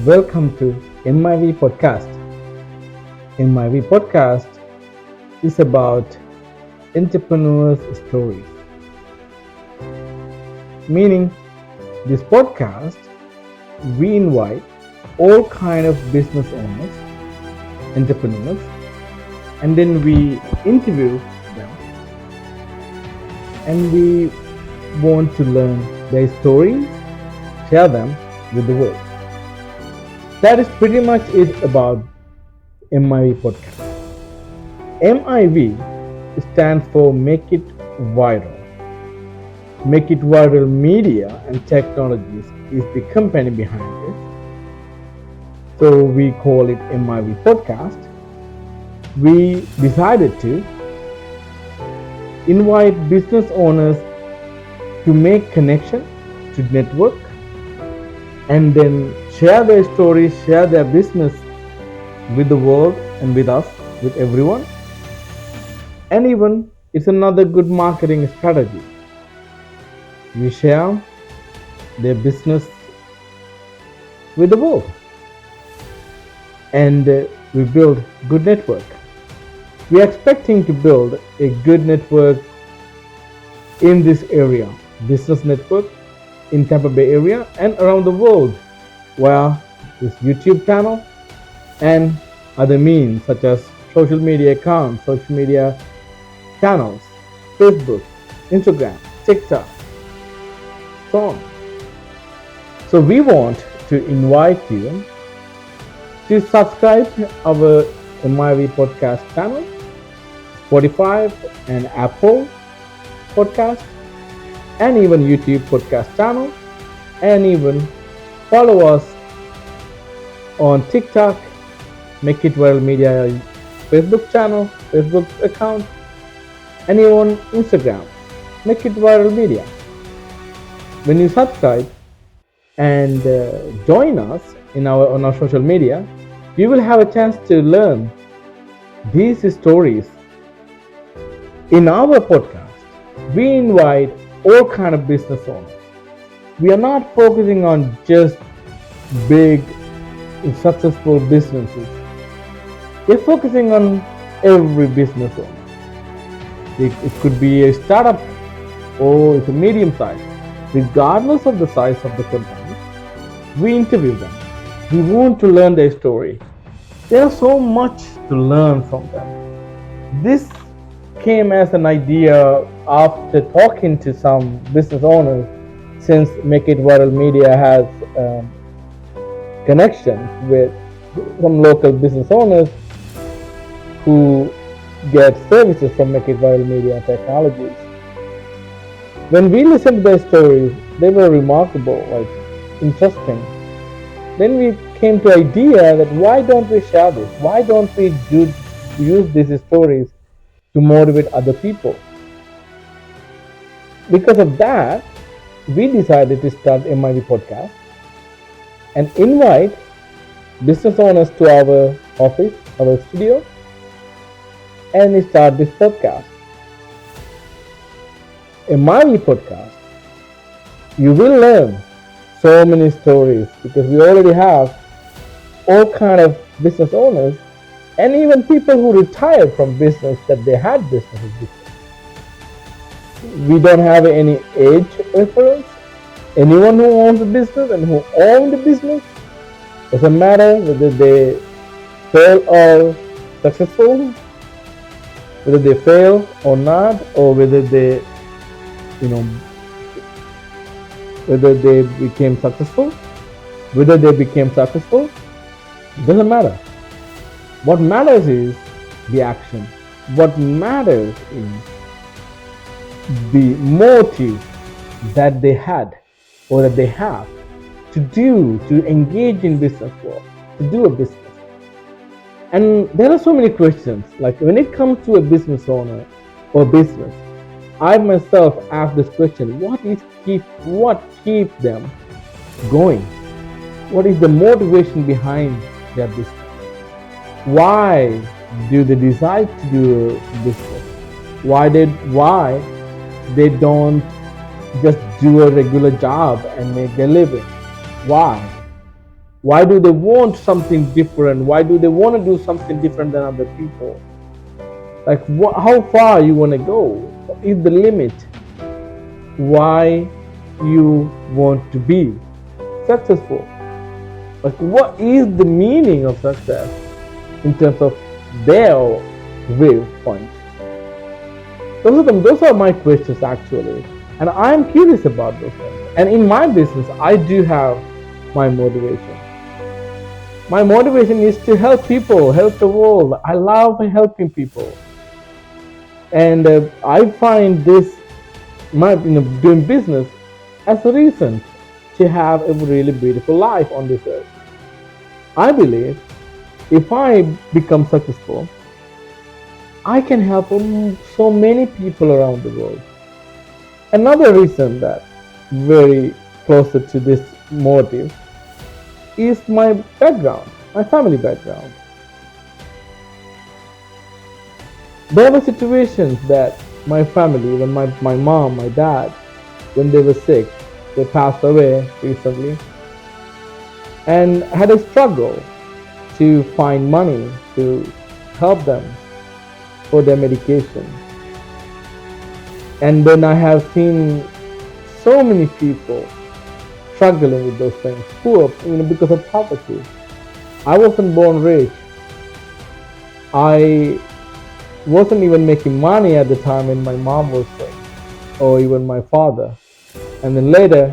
welcome to MIV Podcast. MIV Podcast is about entrepreneurs' stories. Meaning, this podcast, we invite all kind of business owners, entrepreneurs, and then we interview them, and we want to learn their stories, share them with the world. That is pretty much it about MIV podcast. MIV stands for Make It Viral. Make It Viral Media and Technologies is the company behind it. So we call it MIV podcast. We decided to invite business owners to make connection, to network, and then share their stories, share their business with the world and with us, with everyone. And even it's another good marketing strategy. We share their business with the world, and we build good network. We are expecting to build a good network in this area, business network in Tampa Bay area and around the world, via this YouTube channel and other means such as social media accounts, social media channels, Facebook, Instagram, TikTok, so on. So we want to invite you to subscribe to our MIV podcast channel, Spotify and Apple podcast, and even YouTube podcast channel, and even follow us on TikTok, Make It Viral Media Facebook channel, Facebook account, and even Instagram, Make It Viral Media. When you subscribe and join us on our social media, you will have a chance to learn these stories. In our podcast, we invite all kind of business owners. We are not focusing on just big successful businesses. We're focusing on every business owner. It could be a startup or it's a medium size. Regardless of the size of the company, we interview them. We want to learn their story. There's so much to learn from them. This came as an idea after talking to some business owners, since Make It Viral Media has connections with some local business owners who get services from Make It Viral Media Technologies. When we listened to their stories, they were remarkable, interesting. Then we came to the idea that why don't we share this? Why don't we use these stories to motivate other people? Because of that, we decided to start MIV podcast and invite business owners to our office, our studio, and start this podcast. MIV podcast, you will learn so many stories because we already have all kind of business owners and even people who retired from business that they had businesses before. We don't have any age reference. Anyone who owns a business and who owned a business, doesn't matter whether they fail or successful, whether they fail or not, or whether they became successful, doesn't matter. What matters is the action. What matters is the motive that they had or that they have to engage in business work, to do a business. And there are so many questions. Like when it comes to a business owner or business, I myself ask this question: what keeps them going? What is the motivation behind their business? Why do they decide to do business? Why they don't just do a regular job and make their living? Why? Why do they want something different? Why do they want to do something different than other people? Like, how far you want to go? What is the limit? Why you want to be successful? Like, what is the meaning of success in terms of their viewpoint? Those are my questions actually, and I'm curious about those things. And in my business, I do have my motivation. My motivation is to help people, help the world. I love helping people, and I find this doing business as a reason to have a really beautiful life on this earth. I believe if I become successful, I can help so many people around the world. Another reason that very closer to this motive is my background, my family background. There were situations that my family, when my mom, my dad, when they were sick, they passed away recently, and had a struggle to find money to help them for their medication. And then I have seen so many people struggling with those things, poor, because of poverty. I wasn't born rich. I wasn't even making money at the time when my mom was sick, or even my father. And then later,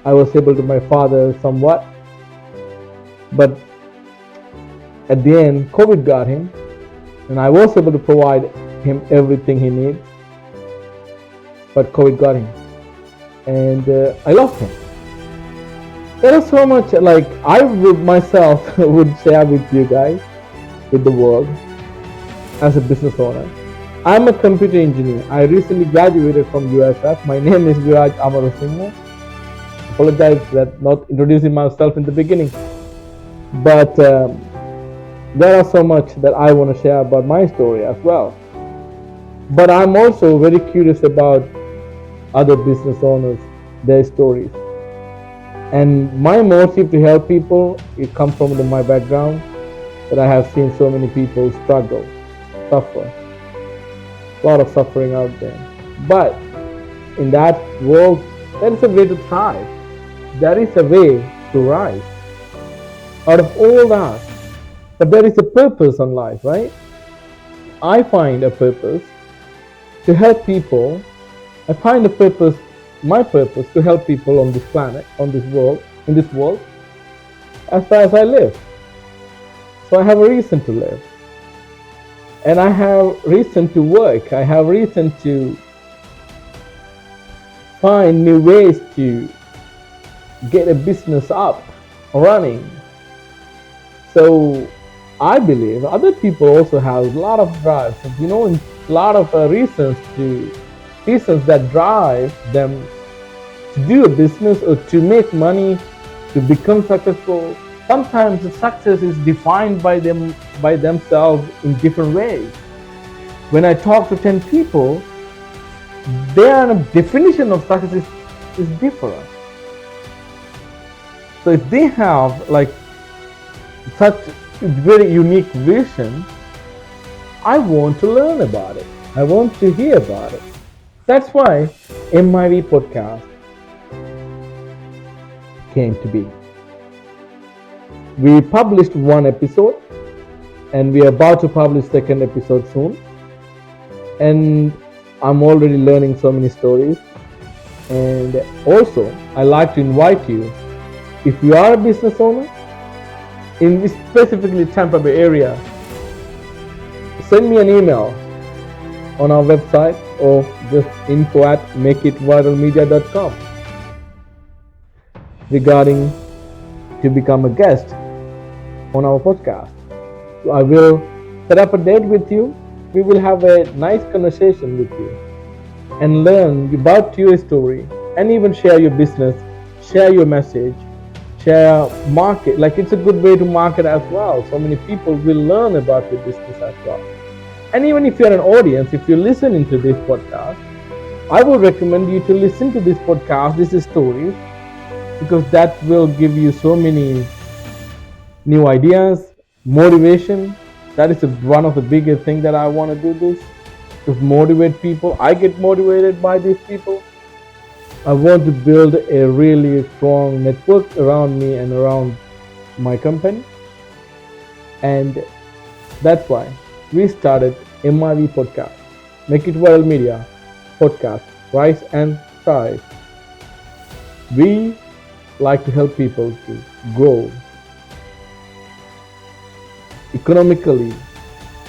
I was able to my father somewhat. But at the end, COVID got him, and I was able to provide him everything he needs. But COVID got him, and I lost him. There is so much, like, I would myself would share with you guys, with the world, as a business owner. I'm a computer engineer. I recently graduated from USF. My name is Viraj Amarasinghe. Apologize that not introducing myself in the beginning, but there are so much that I want to share about my story as well. But I'm also very curious about other business owners, their stories. And my motive to help people, it comes from my background, that I have seen so many people struggle, suffer. A lot of suffering out there. But in that world, there is a way to thrive. There is a way to rise out of all that. But there is a purpose on life, right? I find a purpose to help people. I find a purpose, my purpose, to help people on this planet, on this world, in this world, as far as I live. So I have a reason to live. And I have reason to work. I have reason to find new ways to get a business up, running. So I believe other people also have a lot of drives, a lot of reasons that drive them to do a business or to make money, to become successful. Sometimes the success is defined by themselves in different ways. When I talk to 10 people, their definition of success is different. So if they have like such very unique vision, I want to learn about it. I want to hear about it. That's why MIV podcast came to be. We published one episode, and we are about to publish second episode soon. And I'm already learning so many stories. And also, I like to invite you, if you are a business owner in specifically Tampa Bay area, send me an email on our website or just info@makeitviralmedia.com regarding to become a guest on our podcast. So I will set up a date with you. We will have a nice conversation with you and learn about your story, and even share your business, share your message, share market. Like, it's a good way to market as well. So many people will learn about your business as well. And even if you're an audience, if you're listening to this podcast, I would recommend you to listen to this podcast, this is stories, because that will give you so many new ideas, motivation. That is one of the biggest things that I want to do this to motivate people. I get motivated by these people. I want to build a really strong network around me and around my company. And that's why we started MIV podcast, Make It Viral Media podcast, Rise and Thrive. We like to help people to grow economically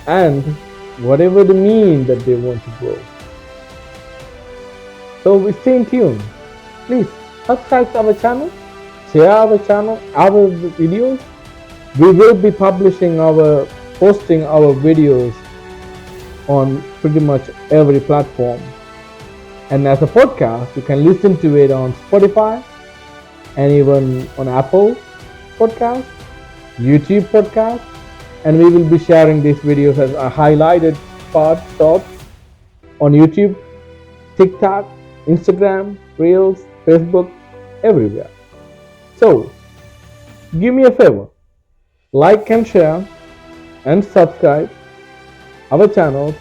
and whatever the mean that they want to grow. So we stay tuned. Please subscribe to our channel, share our channel, our videos. We will be posting our videos on pretty much every platform. And as a podcast, you can listen to it on Spotify and even on Apple Podcast, YouTube Podcast, and we will be sharing these videos as a highlighted stops on YouTube, TikTok, Instagram, Reels, Facebook, everywhere. So, give me a favor, like and share and subscribe our channels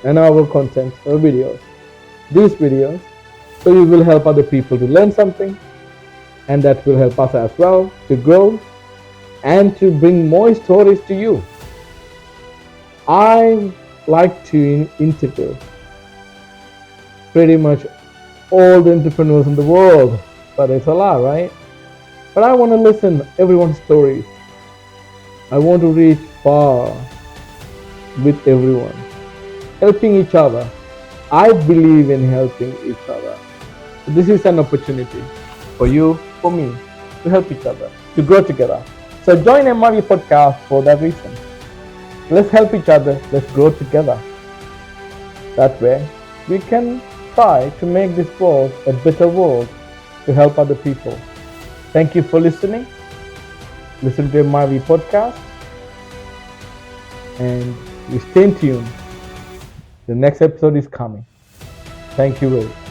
and our content or videos, these videos, so you will help other people to learn something, and that will help us as well to grow and to bring more stories to you. I like to interview pretty much all the entrepreneurs in the world, but it's a lot, right? But I want to listen everyone's stories. I want to reach far with everyone, helping each other. I believe in helping each other. So this is an opportunity for you, for me, to help each other, to grow together. So join MIV podcast for that reason. Let's help each other. Let's grow together. That way, we can try to make this world a better world to help other people. Thank you for listening. Listen to MIV podcast. And you stay tuned. The next episode is coming. Thank you very much.